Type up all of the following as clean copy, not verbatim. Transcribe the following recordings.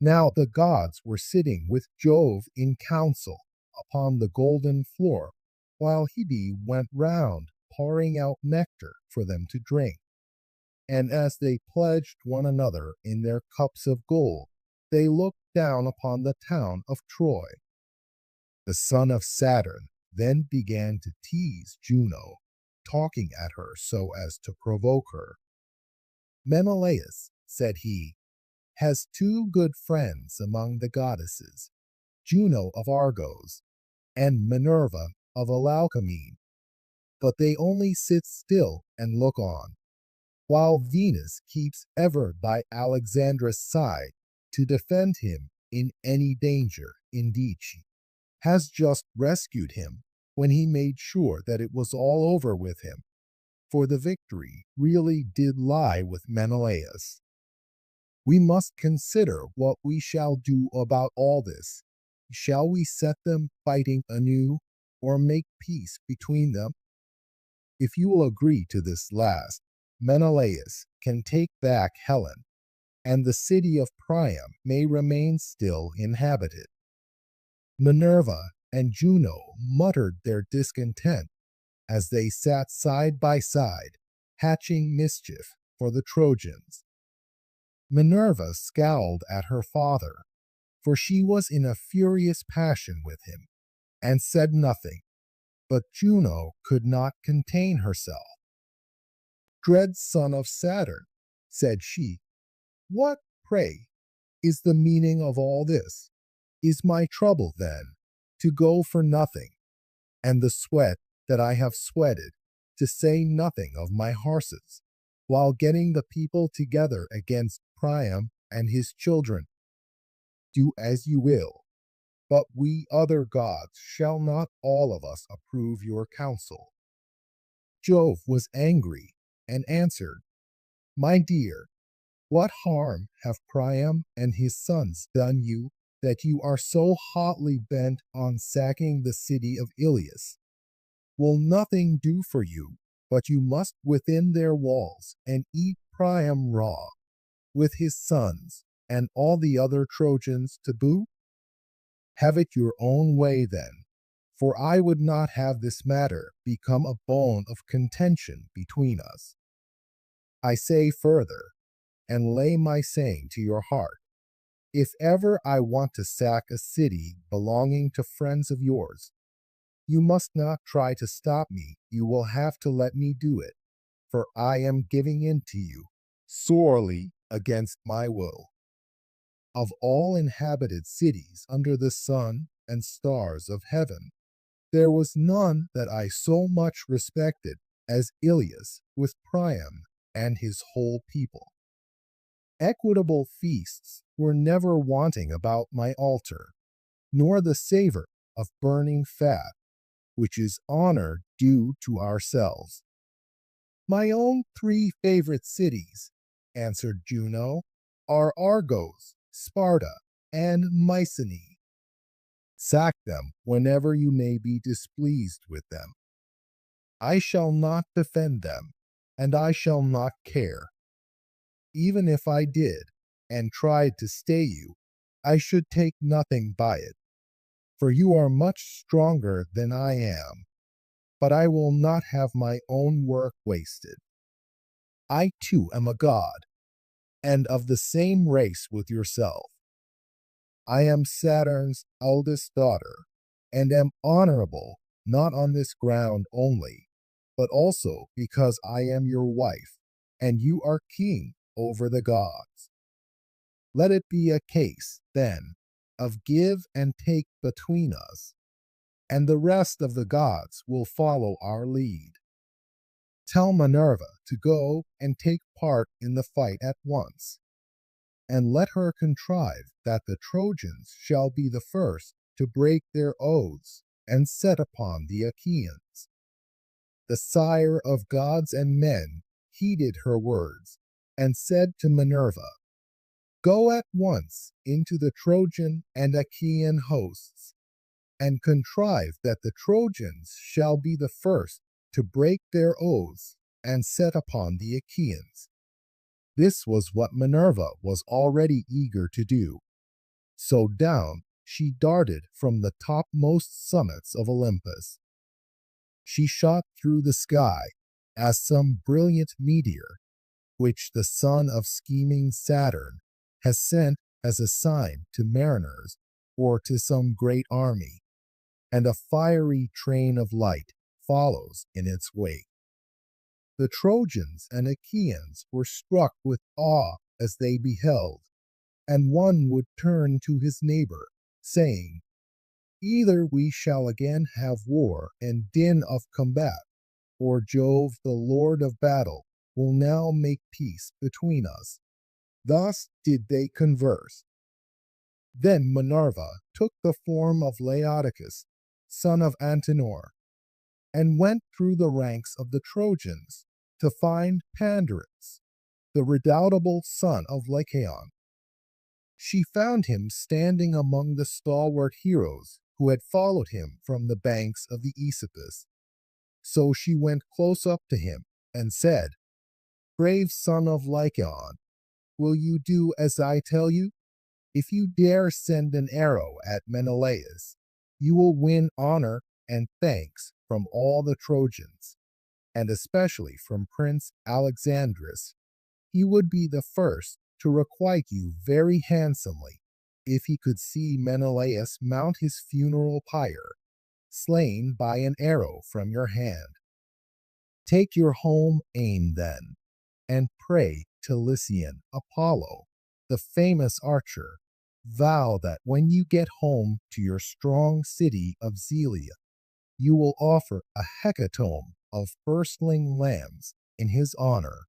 Now the gods were sitting with Jove in council upon the golden floor, while Hebe went round pouring out nectar for them to drink. And as they pledged one another in their cups of gold, they looked down upon the town of Troy. The son of Saturn then began to tease Juno, talking at her so as to provoke her. Menelaus, said he, has two good friends among the goddesses, Juno of Argos and Minerva of Alcmene, but they only sit still and look on, while Venus keeps ever by Alexandra's side to defend him in any danger. Indeed, she has just rescued him when he made sure that it was all over with him, for the victory really did lie with Menelaus. We must consider what we shall do about all this. Shall we set them fighting anew, or make peace between them? If you will agree to this last, Menelaus can take back Helen, and the city of Priam may remain still inhabited. Minerva and Juno muttered their discontent as they sat side by side, hatching mischief for the Trojans. Minerva scowled at her father, for she was in a furious passion with him, and said nothing, but Juno could not contain herself. Dread son of Saturn, said she, what, pray, is the meaning of all this? Is my trouble, then, to go for nothing, and the sweat that I have sweated, to say nothing of my horses, while getting the people together against Priam and his children? Do as you will, but we other gods shall not all of us approve your counsel. Jove was angry and answered, my dear, what harm have Priam and his sons done you that you are so hotly bent on sacking the city of Ilias? Will nothing do for you, but you must within their walls and eat Priam raw, with his sons and all the other Trojans to boot? Have it your own way then, for I would not have this matter become a bone of contention between us. I say further, and lay my saying to your heart, if ever I want to sack a city belonging to friends of yours, you must not try to stop me. You will have to let me do it, for I am giving in to you, sorely against my will. Of all inhabited cities under the sun and stars of heaven, there was none that I so much respected as Ilias with Priam and his whole people. Equitable feasts were never wanting about my altar, nor the savor of burning fat, which is honor due to ourselves. My own three favorite cities, answered Juno, are Argos, Sparta, and Mycenae. Sack them whenever you may be displeased with them. I shall not defend them, and I shall not care. Even if I did, and tried to stay you, I should take nothing by it, for you are much stronger than I am, but I will not have my own work wasted. I too am a god, and of the same race with yourself. I am Saturn's eldest daughter, and am honorable not on this ground only, but also because I am your wife, and you are king over the gods. Let it be a case, then, of give and take between us, and the rest of the gods will follow our lead. Tell Minerva to go and take part in the fight at once, and let her contrive that the Trojans shall be the first to break their oaths and set upon the Achaeans. The sire of gods and men heeded her words, and said to Minerva, go at once into the Trojan and Achaean hosts, and contrive that the Trojans shall be the first to break their oaths and set upon the Achaeans. This was what Minerva was already eager to do, So down she darted from the topmost summits of Olympus. She shot through the sky as some brilliant meteor, which the son of scheming Saturn has sent as a sign to mariners or to some great army, and a fiery train of light follows in its wake. The Trojans and Achaeans were struck with awe as they beheld, and one would turn to his neighbor, saying, "Either we shall again have war and din of combat, or Jove, the Lord of battle, will now make peace between us." Thus did they converse. Then Minerva took the form of Laodocus, son of Antenor, and went through the ranks of the Trojans to find Pandarus, the redoubtable son of Lycaon. She found him standing among the stalwart heroes who had followed him from the banks of the Aesopus. So she went close up to him and said, "Brave son of Lycaon, will you do as I tell you? If you dare send an arrow at Menelaus, you will win honor and thanks from all the Trojans, and especially from Prince Alexandrus. He would be the first to requite you very handsomely if he could see Menelaus mount his funeral pyre, slain by an arrow from your hand. Take your home aim then, and pray to Lycian Apollo, the famous archer. Vow that when you get home to your strong city of Zelia, you will offer a hecatomb of firstling lambs in his honor."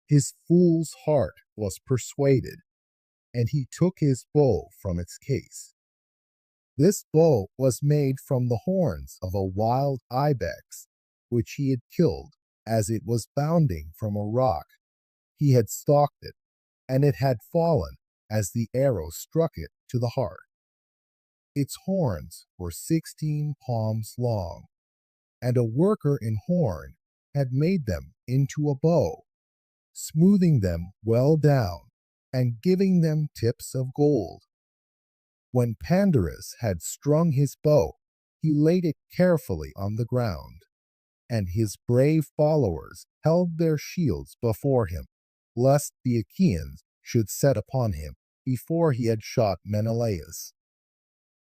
His fool's heart was persuaded, and he took his bow from its case. This bow was made from the horns of a wild ibex, which he had killed as it was bounding from a rock. He had stalked it, and it had fallen as the arrow struck it to the heart. Its horns were 16 palms long, and a worker in horn had made them into a bow, smoothing them well down and giving them tips of gold. When Pandarus had strung his bow, he laid it carefully on the ground, and his brave followers held their shields before him, lest the Achaeans should set upon him before he had shot Menelaus.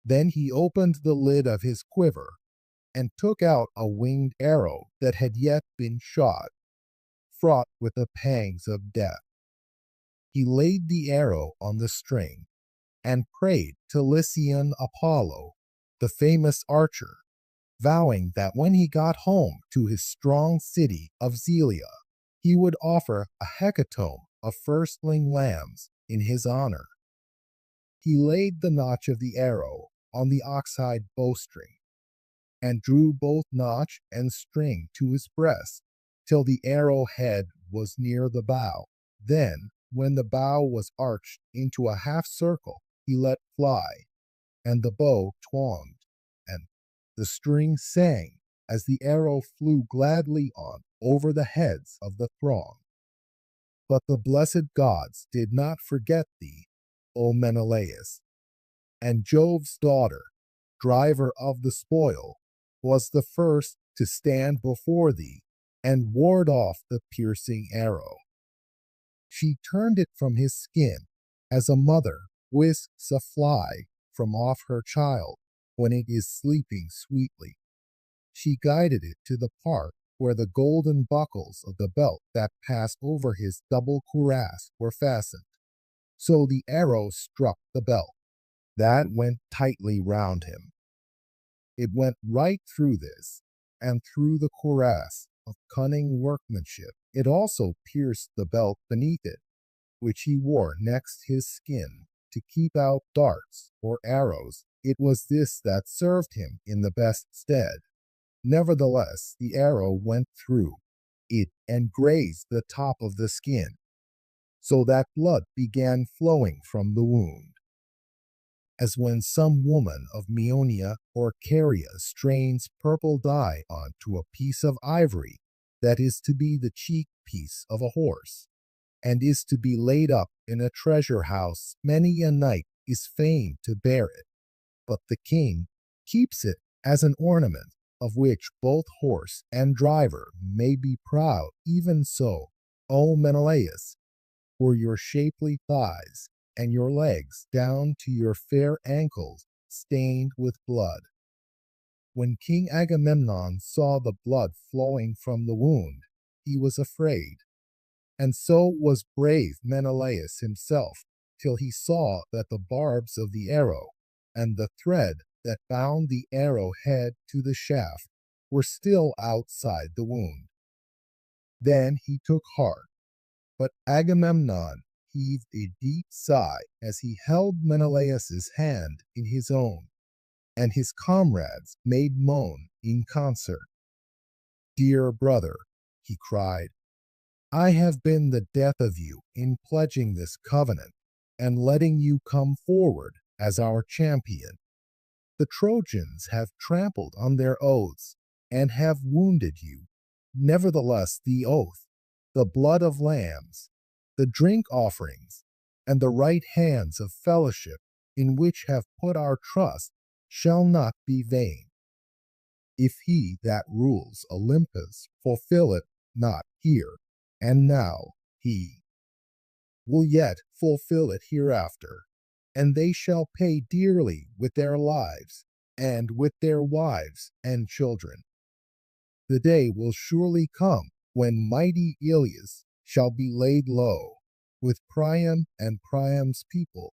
Then he opened the lid of his quiver and took out a winged arrow that had yet been shot, fraught with the pangs of death. He laid the arrow on the string and prayed to Lycian Apollo, the famous archer, vowing that when he got home to his strong city of Zelia, he would offer a hecatomb of firstling lambs in his honor. He laid the notch of the arrow on the oxhide bowstring, and drew both notch and string to his breast, till the arrow head was near the bow. Then, when the bow was arched into a half circle, he let fly, and the bow twanged, and the string sang as the arrow flew gladly on over the heads of the throng. But the blessed gods did not forget thee, O Menelaus, and Jove's daughter, driver of the spoil, was the first to stand before thee and ward off the piercing arrow. She turned it from his skin as a mother whisks a fly from off her child when it is sleeping sweetly. She guided it to the part where the golden buckles of the belt that passed over his double cuirass were fastened. So the arrow struck the belt. That went tightly round him. It went right through this, and through the cuirass of cunning workmanship. It also pierced the belt beneath it, which he wore next his skin, to keep out darts or arrows. It was this that served him in the best stead. Nevertheless, the arrow went through it and grazed the top of the skin, so that blood began flowing from the wound. As when some woman of Meonia or Caria strains purple dye onto a piece of ivory that is to be the cheek piece of a horse, and is to be laid up in a treasure house many a night is fain to bear it, but the king keeps it as an ornament, of which both horse and driver may be proud. Even so, O Menelaus, for your shapely thighs and your legs down to your fair ankles stained with blood. When King Agamemnon saw the blood flowing from the wound, he was afraid, and so was brave Menelaus himself, till he saw that the barbs of the arrow and the thread that bound the arrow head to the shaft were still outside the wound. Then he took heart, but Agamemnon heaved a deep sigh as he held Menelaus's hand in his own, and his comrades made moan in concert. "Dear brother," he cried, "I have been the death of you in pledging this covenant and letting you come forward as our champion. The Trojans have trampled on their oaths and have wounded you. Nevertheless, the oath, the blood of lambs, the drink offerings, and the right hands of fellowship in which have put our trust shall not be vain. If he that rules Olympus fulfill it not here and now, he will yet fulfill it hereafter, and they shall pay dearly with their lives and with their wives and children. The day will surely come when mighty Iliad shall be laid low, with Priam and Priam's people,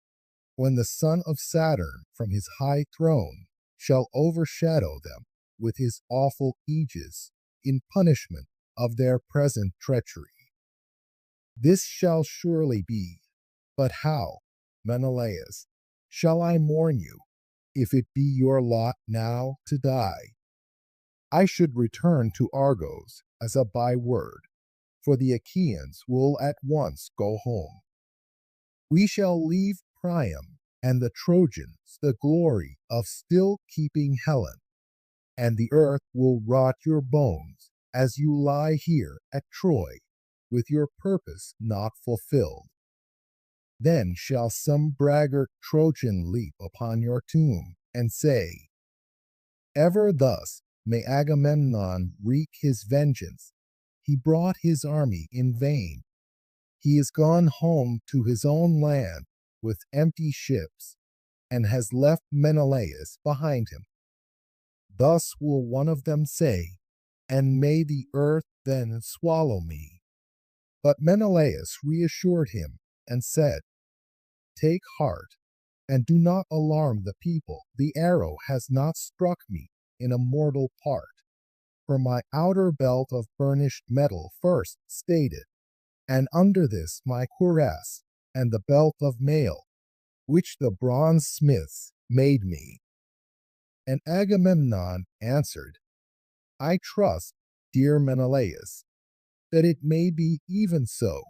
when the son of Saturn from his high throne shall overshadow them with his awful aegis in punishment of their present treachery. This shall surely be, but how, Menelaus, shall I mourn you, if it be your lot now to die? I should return to Argos as a byword, for the Achaeans will at once go home. We shall leave Priam and the Trojans the glory of still keeping Helen, and the earth will rot your bones as you lie here at Troy, with your purpose not fulfilled. Then shall some braggart Trojan leap upon your tomb and say, Ever thus may Agamemnon wreak his vengeance. He brought his army in vain. He is gone home to his own land with empty ships, and has left Menelaus behind him. Thus will one of them say, and may the earth then swallow me. But Menelaus reassured him and said, Take heart, and do not alarm the people. The arrow has not struck me in a mortal part. For my outer belt of burnished metal first stayed it, and under this my cuirass, and the belt of mail, which the bronze smiths made me. And Agamemnon answered, I trust, dear Menelaus, that it may be even so,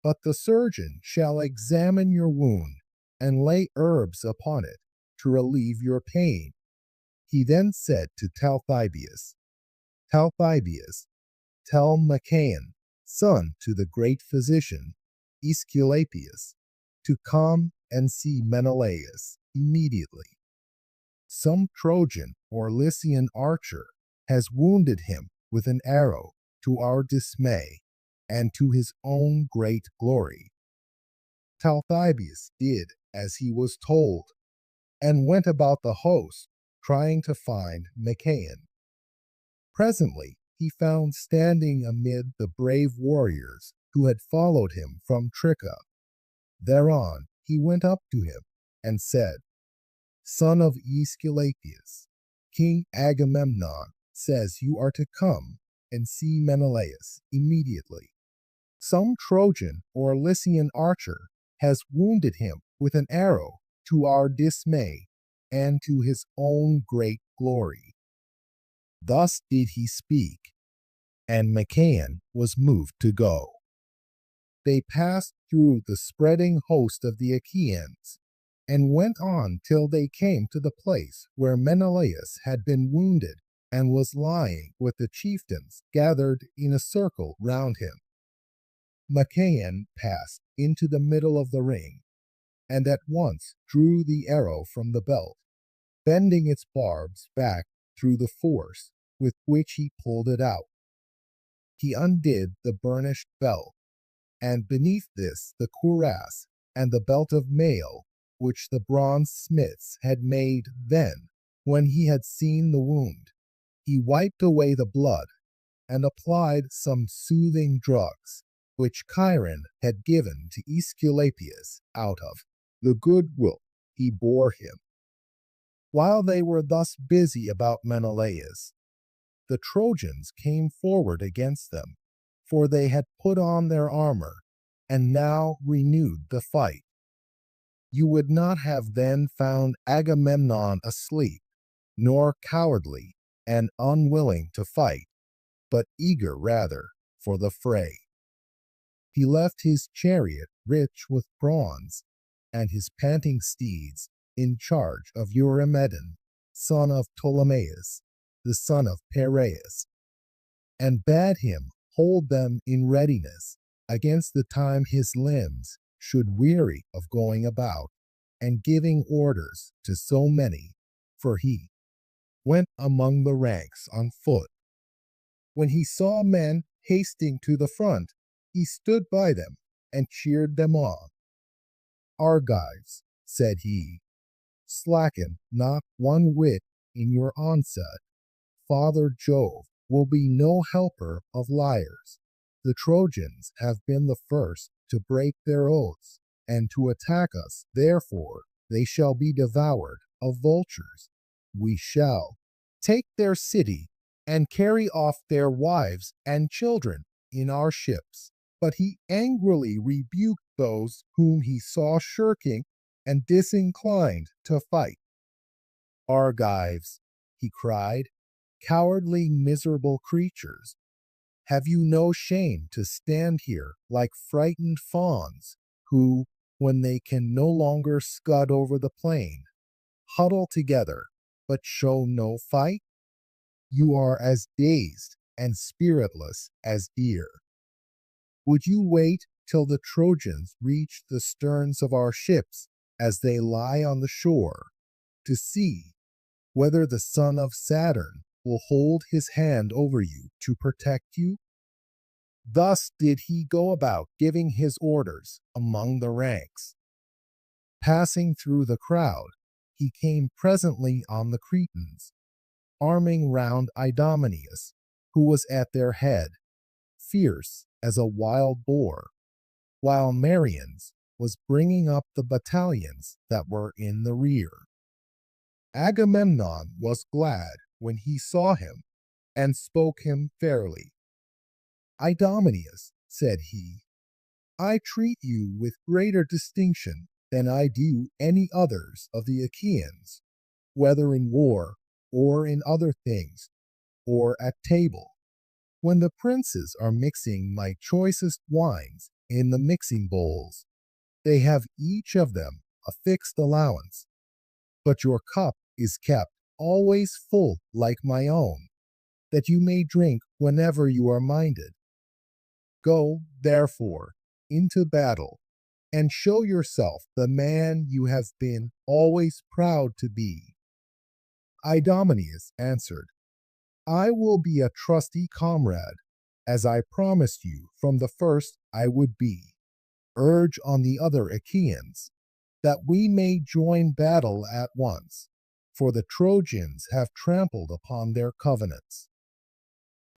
but the surgeon shall examine your wound and lay herbs upon it to relieve your pain. He then said to Talthybius, Talthybius, tell Machaon, son to the great physician, Aesculapius, to come and see Menelaus immediately. Some Trojan or Lycian archer has wounded him with an arrow to our dismay and to his own great glory. Talthybius did as he was told, and went about the host, trying to find Machaon. Presently he found standing amid the brave warriors who had followed him from Tricca. Thereon he went up to him and said, Son of Aesculapius, King Agamemnon says you are to come and see Menelaus immediately. Some Trojan or Lycian archer has wounded him with an arrow to our dismay and to his own great glory. Thus did he speak, and Machaon was moved to go. They passed through the spreading host of the Achaeans, and went on till they came to the place where Menelaus had been wounded and was lying with the chieftains gathered in a circle round him. Machaon passed into the middle of the ring, and at once drew the arrow from the belt, bending its barbs back through the force with which he pulled it out. He undid the burnished belt, and beneath this the cuirass and the belt of mail which the bronze smiths had made then, when he had seen the wound. He wiped away the blood and applied some soothing drugs, which Chiron had given to Aesculapius out of the goodwill he bore him. While they were thus busy about Menelaus, the Trojans came forward against them, for they had put on their armor, and now renewed the fight. You would not have then found Agamemnon asleep, nor cowardly and unwilling to fight, but eager rather for the fray. He left his chariot rich with bronze, and his panting steeds in charge of Eurymedon, son of Ptolemaeus, the son of Pereus, and bade him hold them in readiness against the time his limbs should weary of going about and giving orders to so many, for he went among the ranks on foot. When he saw men hasting to the front, he stood by them and cheered them on. Argives, said he, slacken not one whit in your onset. Father Jove will be no helper of liars. The Trojans have been the first to break their oaths, and to attack us. Therefore they shall be devoured of vultures. We shall take their city and carry off their wives and children in our ships. But he angrily rebuked those whom he saw shirking and disinclined to fight. Argives, he cried, cowardly, miserable creatures, have you no shame to stand here like frightened fawns, who, when they can no longer scud over the plain, huddle together, but show no fight? You are as dazed and spiritless as deer. Would you wait till the Trojans reach the sterns of our ships as they lie on the shore, to see whether the son of Saturn will hold his hand over you to protect you? Thus did he go about giving his orders among the ranks. Passing through the crowd, he came presently on the Cretans, arming round Idomeneus, who was at their head, fierce as a wild boar, while Marius was bringing up the battalions that were in the rear. Agamemnon was glad when he saw him, and spoke him fairly. Idomeneus, said he, I treat you with greater distinction than I do any others of the Achaeans, whether in war, or in other things, or at table. When the princes are mixing my choicest wines in the mixing bowls, they have each of them a fixed allowance, but your cup is kept always full like my own, that you may drink whenever you are minded. Go, therefore, into battle, and show yourself the man you have been always proud to be. Idomeneus answered, I will be a trusty comrade, as I promised you from the first I would be. Urge on the other Achaeans, that we may join battle at once, for the Trojans have trampled upon their covenants.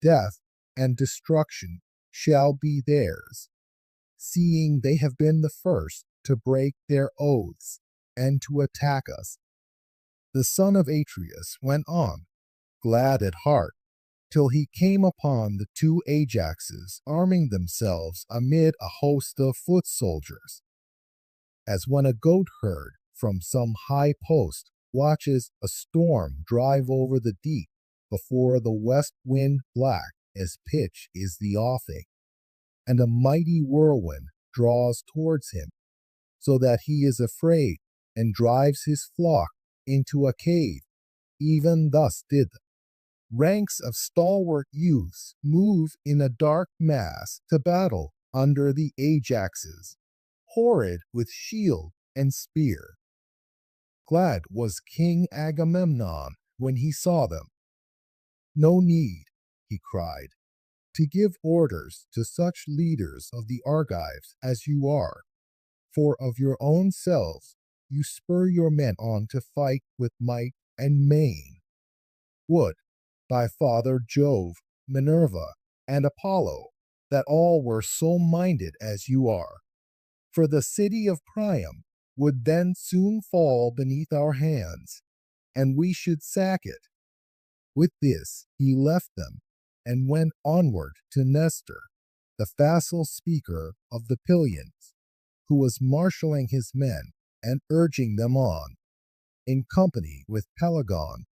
Death and destruction shall be theirs, seeing they have been the first to break their oaths and to attack us. The son of Atreus went on, glad at heart, till he came upon the two Ajaxes arming themselves amid a host of foot soldiers. As when a goat herd from some high post watches a storm drive over the deep before the west wind black as pitch is the offing, and a mighty whirlwind draws towards him, so that he is afraid and drives his flock into a cave. Even thus did ranks of stalwart youths move in a dark mass to battle under the Ajaxes, horrid with shield and spear. Glad was King Agamemnon when he saw them. No need, he cried, to give orders to such leaders of the Argives as you are, for of your own selves you spur your men on to fight with might and main. Would, by Father Jove, Minerva, and Apollo, that all were so minded as you are, for the city of Priam would then soon fall beneath our hands, and we should sack it. With this he left them and went onward to Nestor, the facile speaker of the Pylians, who was marshaling his men and urging them on, in company with Pelagon,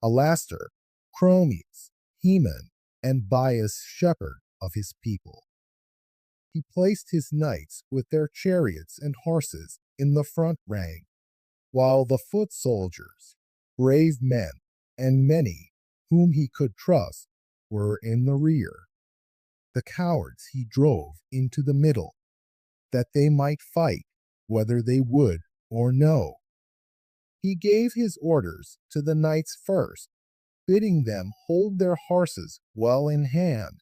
Alastor, Chromis, Heman, and Bias shepherd of his people. He placed his knights with their chariots and horses in the front rank, while the foot soldiers, brave men, and many whom he could trust, were in the rear. The cowards he drove into the middle, that they might fight whether they would or no. He gave his orders to the knights first, bidding them hold their horses well in hand,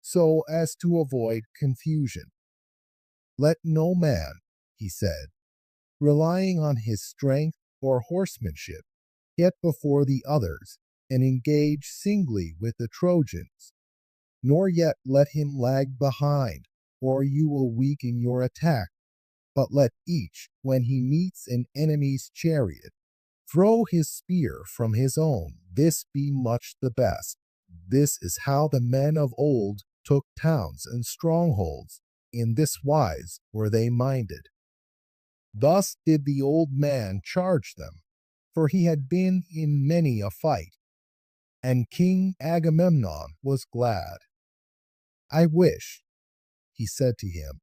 so as to avoid confusion. Let no man, he said, relying on his strength or horsemanship, get before the others and engage singly with the Trojans, nor yet let him lag behind, or you will weaken your attack, but let each, when he meets an enemy's chariot, throw his spear from his own. This be much the best. This is how the men of old took towns and strongholds. In this wise were they minded. Thus did the old man charge them, for he had been in many a fight, and King Agamemnon was glad. I wish, he said to him,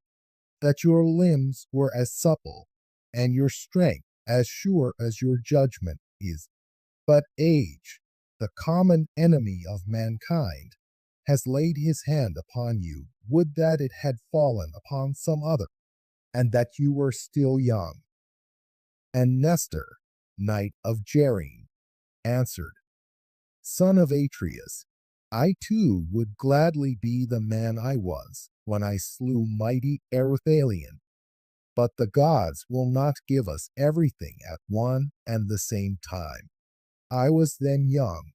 that your limbs were as supple, and your strength as sure as your judgment is. But age, the common enemy of mankind, has laid his hand upon you. Would that it had fallen upon some other, and that you were still young. And Nestor, knight of Gerene, answered, Son of Atreus, I too would gladly be the man I was when I slew mighty Ereuthalion, but the gods will not give us everything at one and the same time. I was then young,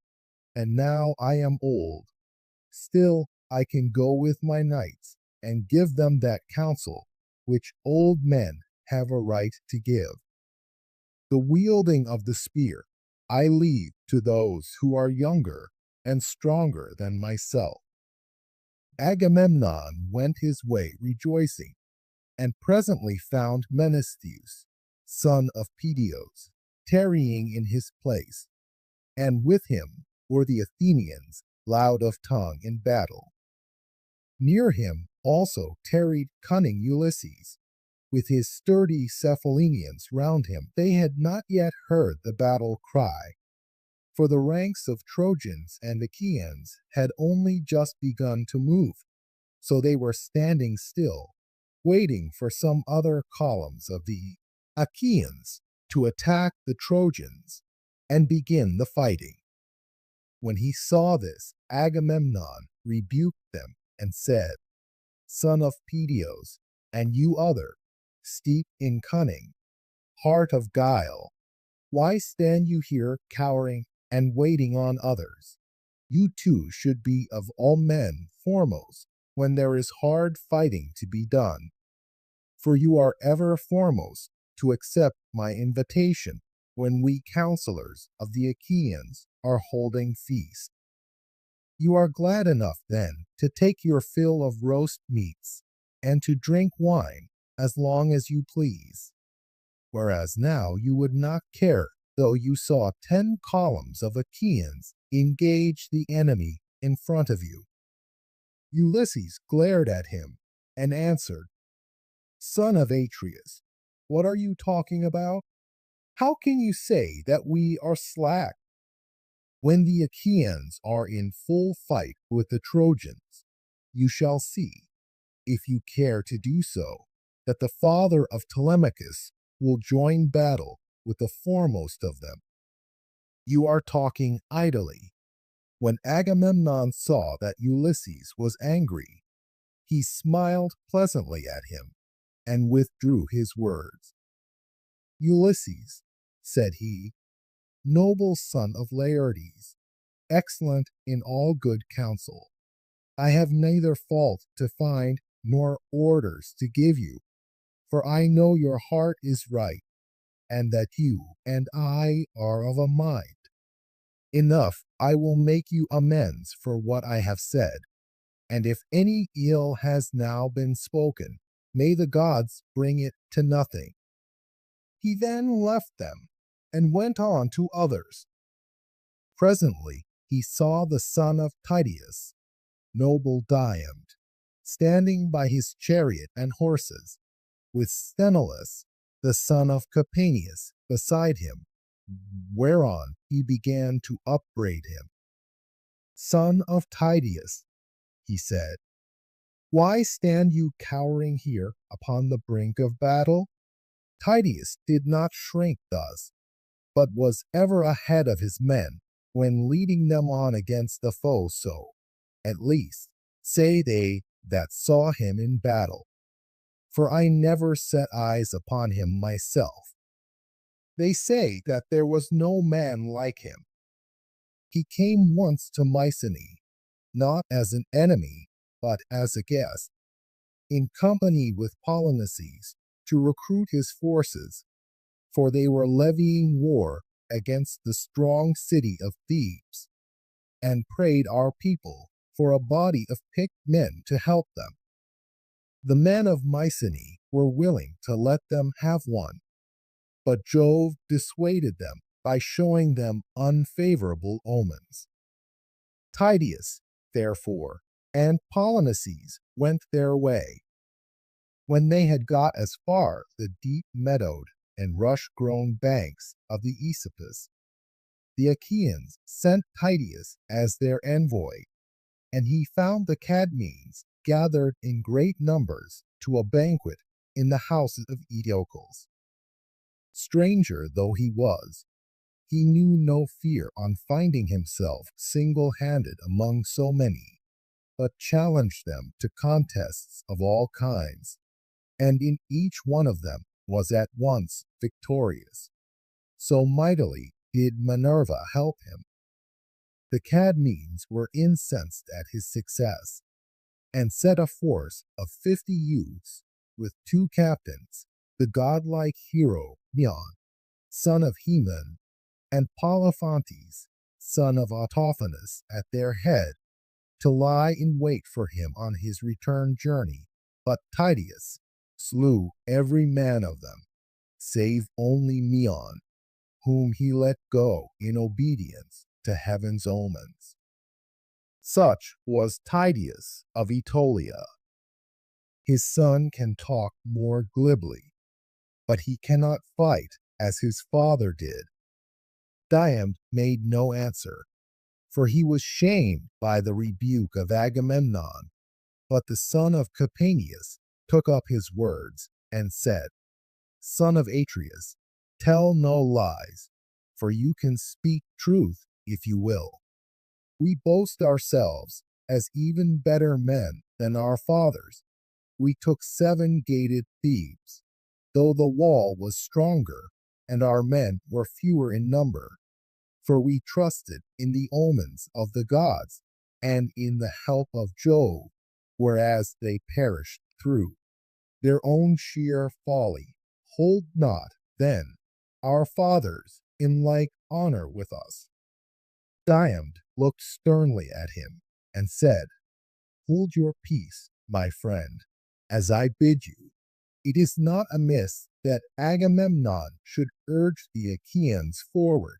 and now I am old. Still I can go with my knights and give them that counsel which old men have a right to give. The wielding of the spear I leave to those who are younger and stronger than myself. Agamemnon went his way rejoicing, and presently found Menestheus, son of Peteos, tarrying in his place, and with him were the Athenians, loud of tongue in battle. Near him also tarried cunning Ulysses, with his sturdy Cephallenians round him. They had not yet heard the battle cry, for the ranks of Trojans and Achaeans had only just begun to move, so they were standing still, waiting for some other columns of the Achaeans to attack the Trojans and begin the fighting. When he saw this, Agamemnon rebuked them and said, Son of Peteos, and you other, steeped in cunning, heart of guile, why stand you here cowering and waiting on others? You too should be of all men foremost when there is hard fighting to be done. For you are ever foremost to accept my invitation when we counselors of the Achaeans are holding feast. You are glad enough then to take your fill of roast meats and to drink wine as long as you please, whereas now you would not care though you saw 10 columns of Achaeans engage the enemy in front of you. Ulysses glared at him and answered, Son of Atreus, what are you talking about? How can you say that we are slack? When the Achaeans are in full fight with the Trojans, you shall see, if you care to do so, that the father of Telemachus will join battle with the foremost of them. You are talking idly." When Agamemnon saw that Ulysses was angry, he smiled pleasantly at him and withdrew his words. "Ulysses," said he, "noble son of Laertes, excellent in all good counsel, I have neither fault to find nor orders to give you, for I know your heart is right, and that you and I are of a mind. Enough, I will make you amends for what I have said, and if any ill has now been spoken, may the gods bring it to nothing." He then left them and went on to others. Presently he saw the son of Tydeus, noble Diomed, standing by his chariot and horses, with Sthenelus, the son of Capaneus, beside him, whereon he began to upbraid him. "Son of Tydeus," he said, "why stand you cowering here upon the brink of battle?" Tydeus did not shrink thus, but was ever ahead of his men when leading them on against the foe. So, at least, say they that saw him in battle, for I never set eyes upon him myself. They say that there was no man like him. He came once to Mycenae, not as an enemy, but as a guest, in company with Polynices, to recruit his forces, for they were levying war against the strong city of Thebes, and prayed our people for a body of picked men to help them. The men of Mycenae were willing to let them have one, but Jove dissuaded them by showing them unfavorable omens. Tydeus, therefore, and Polynices went their way. When they had got as far the deep meadowed and rush-grown banks of the Aesopus, the Achaeans sent Tydeus as their envoy, and he found the Cadmeans gathered in great numbers to a banquet in the houses of Eteocles. Stranger though he was, he knew no fear on finding himself single-handed among so many, but challenged them to contests of all kinds, and in each one of them was at once victorious. So mightily did Minerva help him. The Cadmeans were incensed at his success, and set a force of 50 youths with 2 captains, the godlike hero Neon, son of Haemon, and Polyphontes, son of Autophonus, at their head, to lie in wait for him on his return journey. But Tydeus slew every man of them, save only Neon, whom he let go in obedience to heaven's omens. Such was Tydeus of Aetolia. His son can talk more glibly, but he cannot fight as his father did. Diomed made no answer, for he was shamed by the rebuke of Agamemnon. But the son of Capaneus took up his words and said, "Son of Atreus, tell no lies, for you can speak truth if you will. We boast ourselves as even better men than our fathers. We took 7-gated Thebes, though the wall was stronger and our men were fewer in number, for we trusted in the omens of the gods and in the help of Jove, whereas they perished through their own sheer folly. Hold not, then, our fathers in like honor with us." Diomed looked sternly at him and said, "Hold your peace, my friend, as I bid you. It is not amiss that Agamemnon should urge the Achaeans forward,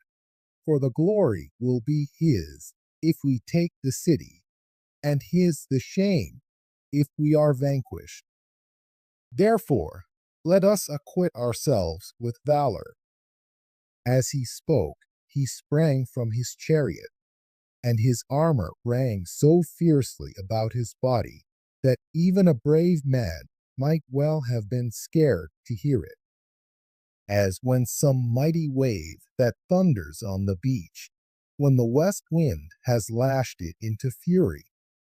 for the glory will be his if we take the city, and his the shame if we are vanquished. Therefore, let us acquit ourselves with valor." As he spoke, he sprang from his chariot, and his armor rang so fiercely about his body that even a brave man might well have been scared to hear it. as when some mighty wave that thunders on the beach, when the west wind has lashed it into fury,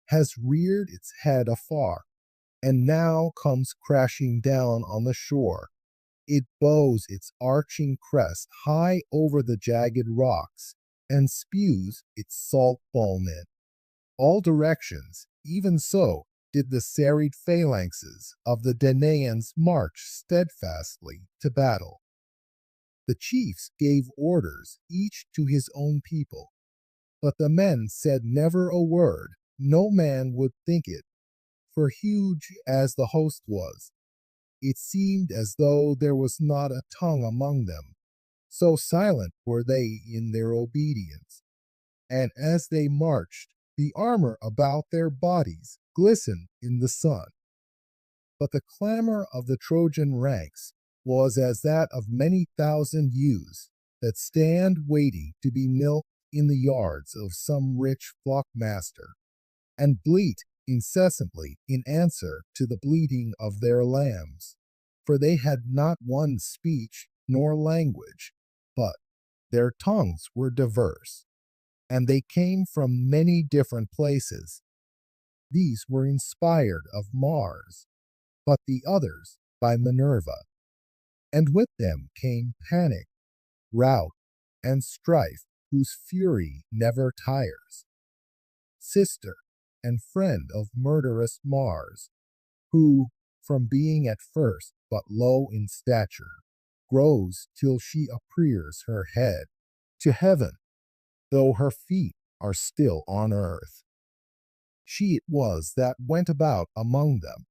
has reared its head afar, and now comes crashing down on the shore. It bows its arching crest high over the jagged rocks, and spews its salt foam in all directions. Even so did the serried phalanxes of the Danaans march steadfastly to battle. The chiefs gave orders, each to his own people, but the men said never a word. No man would think it, for huge as the host was, it seemed as though there was not a tongue among them. So silent were they in their obedience. And as they marched, the armor about their bodies glistened in the sun. But the clamor of the Trojan ranks was as that of many thousand ewes that stand waiting to be milked in the yards of some rich flock master, and bleat incessantly in answer to the bleating of their lambs. For they had not one speech nor language, but their tongues were diverse, and they came from many different places. These were inspired of Mars, but the others by Minerva. And with them came panic, rout, and strife, whose fury never tires. Sister and friend of murderous Mars, who, from being at first but low in stature, grows till she uprears her head to heaven, though her feet are still on earth. She it was that went about among them,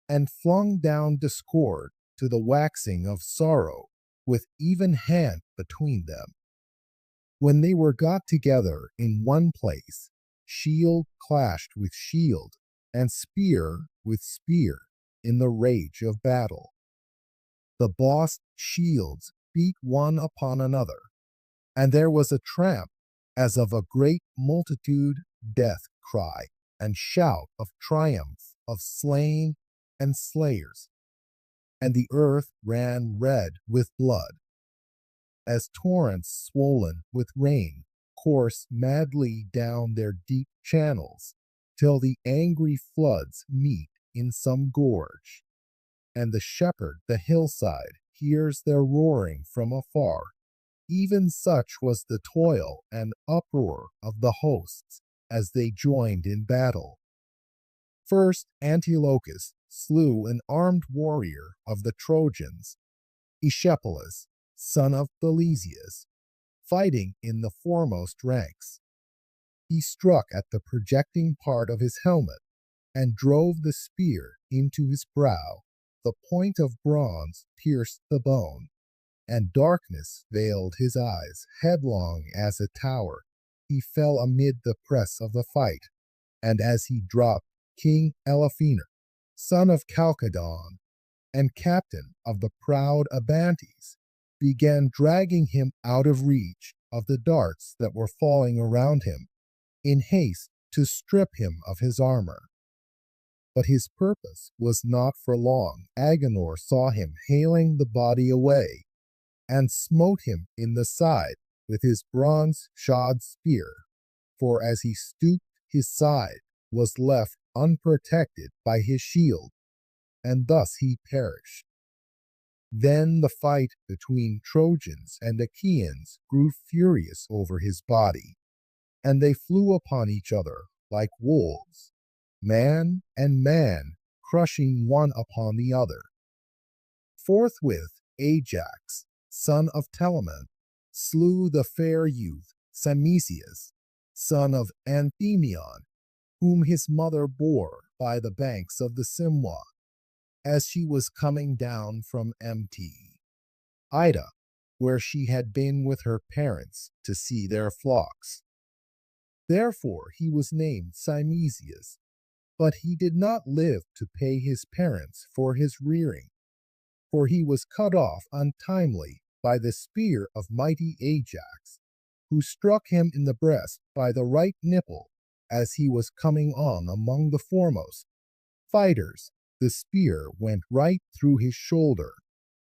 and flung down discord to the waxing of sorrow, with even hand between them. When they were got together in one place, shield clashed with shield, and spear with spear, in the rage of battle. The bossed shields beat one upon another, and there was a tramp as of a great multitude, death cry, and shout of triumph of slain and slayers, and the earth ran red with blood, as torrents swollen with rain course madly down their deep channels, till the angry floods meet in some gorge, and the shepherd the hillside hears their roaring from afar. Even such was the toil and uproar of the hosts as they joined in battle. First Antilochus slew an armed warrior of the Trojans, Aeschypolus, son of Thalesius, fighting in the foremost ranks. He struck at the projecting part of his helmet, and drove the spear into his brow. The point of bronze pierced the bone, and darkness veiled his eyes. Headlong as a tower, he fell amid the press of the fight, and as he dropped, King Elephenor, son of Chalcodon, and captain of the proud Abantes, began dragging him out of reach of the darts that were falling around him, in haste to strip him of his armor. But his purpose was not for long. Agenor saw him haling the body away, and smote him in the side with his bronze-shod spear, for as he stooped his side was left unprotected by his shield, and thus he perished. Then the fight between Trojans and Achaeans grew furious over his body, and they flew upon each other like wolves, man and man crushing one upon the other. Forthwith Ajax, son of Telamon, slew the fair youth Simesius, son of Anthemion, whom his mother bore by the banks of the Simwa, as she was coming down from Ida, where she had been with her parents to see their flocks. Therefore he was named Simesius, but he did not live to pay his parents for his rearing, for he was cut off untimely by the spear of mighty Ajax, who struck him in the breast by the right nipple as he was coming on among the foremost fighters. The spear went right through his shoulder,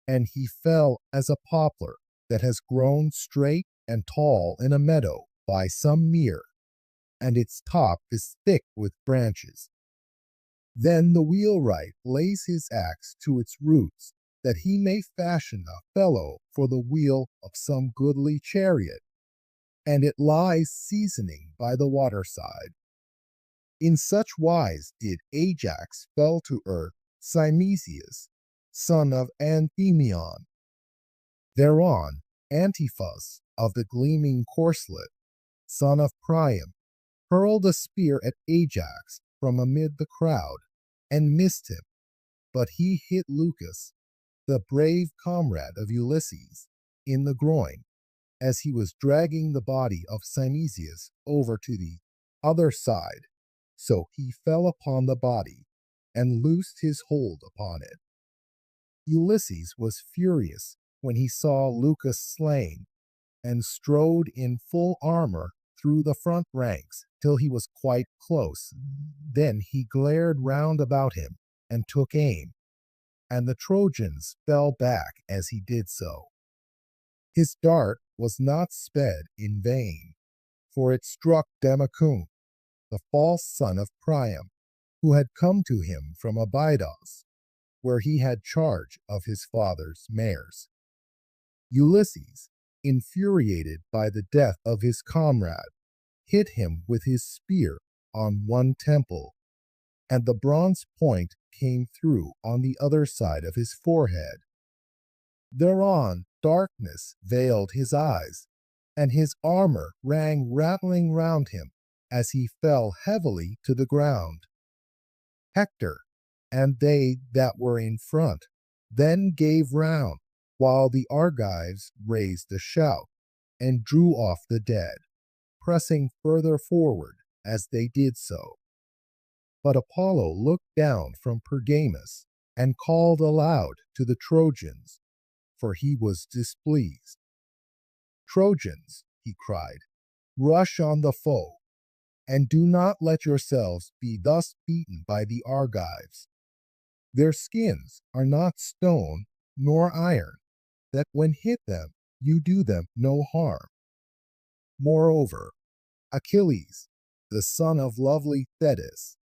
and he fell as a poplar that has grown straight and tall in a meadow by some mere, and its top is thick with branches. Then the wheelwright lays his axe to its roots, that he may fashion a felloe for the wheel of some goodly chariot, and it lies seasoning by the waterside. In such wise did Ajax fell to earth Simesius, son of Anthemion. Thereon Antiphus of the gleaming corslet, son of Priam, hurled a spear at Ajax from amid the crowd, and missed him, but he hit Lucus, the brave comrade of Ulysses, in the groin, as he was dragging the body of Simesius over to the other side. So he fell upon the body, and loosed his hold upon it. Ulysses was furious when he saw Lucus slain, and strode in full armor through the front ranks till he was quite close. Then he glared round about him, and took aim, and the Trojans fell back as he did so. His dart was not sped in vain, for it struck Demacune, the false son of Priam, who had come to him from Abydos, where he had charge of his father's mares. Ulysses, infuriated by the death of his comrade, hit him with his spear on one temple, and the bronze point came through on the other side of his forehead. Thereon darkness veiled his eyes, and his armor rang rattling round him as he fell heavily to the ground. Hector and they that were in front then gave round, while the Argives raised a shout, and drew off the dead, pressing further forward as they did so. But Apollo looked down from Pergamus, and called aloud to the Trojans, for he was displeased. Trojans, he cried, rush on the foe, and do not let yourselves be thus beaten by the Argives. Their skins are not stone nor iron, that when hit them you do them no harm. Moreover, Achilles, the son of lovely Thetis,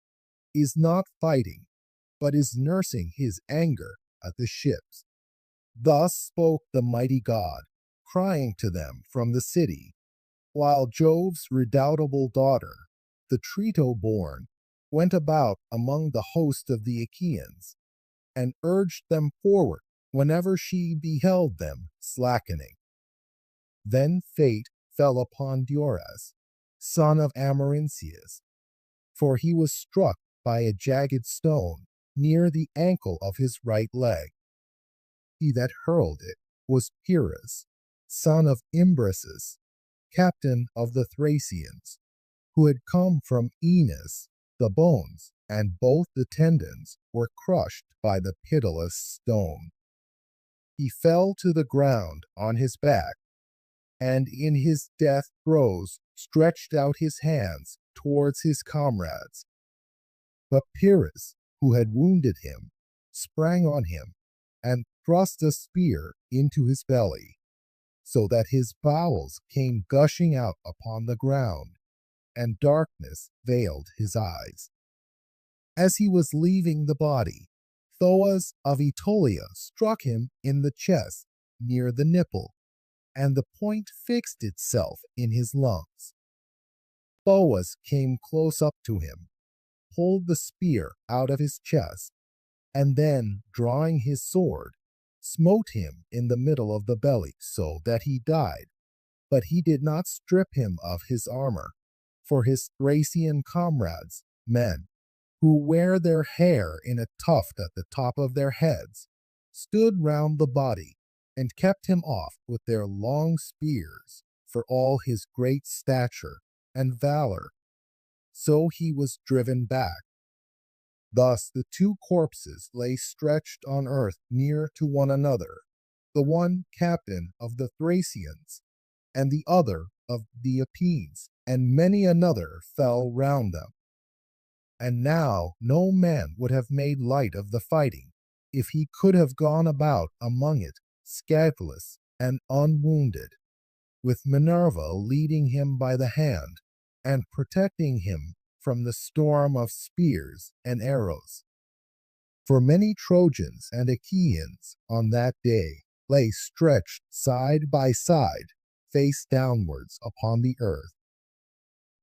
is not fighting, but is nursing his anger at the ships. Thus spoke the mighty god, crying to them from the city, while Jove's redoubtable daughter, the Trito-born, went about among the host of the Achaeans, and urged them forward whenever she beheld them slackening. Then fate fell upon Diores, son of Amarynceus, for he was struck by a jagged stone near the ankle of his right leg. He that hurled it was Pyrrhus, son of Imbrasus, captain of the Thracians, who had come from Aeneas. The bones and both the tendons were crushed by the pitiless stone. He fell to the ground on his back, and in his death throes stretched out his hands towards his comrades. But Pyrrhus, who had wounded him, sprang on him, and thrust a spear into his belly, so that his bowels came gushing out upon the ground, and darkness veiled his eyes. As he was leaving the body, Thoas of Aetolia struck him in the chest near the nipple, and the point fixed itself in his lungs. Thoas came close up to him, pulled the spear out of his chest, and then, drawing his sword, smote him in the middle of the belly, so that he died. But he did not strip him of his armor, for his Thracian comrades, men, who wear their hair in a tuft at the top of their heads, stood round the body, and kept him off with their long spears, for all his great stature and valor. So he was driven back. Thus the two corpses lay stretched on earth near to one another, the one captain of the Thracians, and the other of the Epeans, and many another fell round them. And now no man would have made light of the fighting, if he could have gone about among it scatheless and unwounded, with Minerva leading him by the hand and protecting him from the storm of spears and arrows. For many Trojans and Achaeans on that day lay stretched side by side, face downwards upon the earth.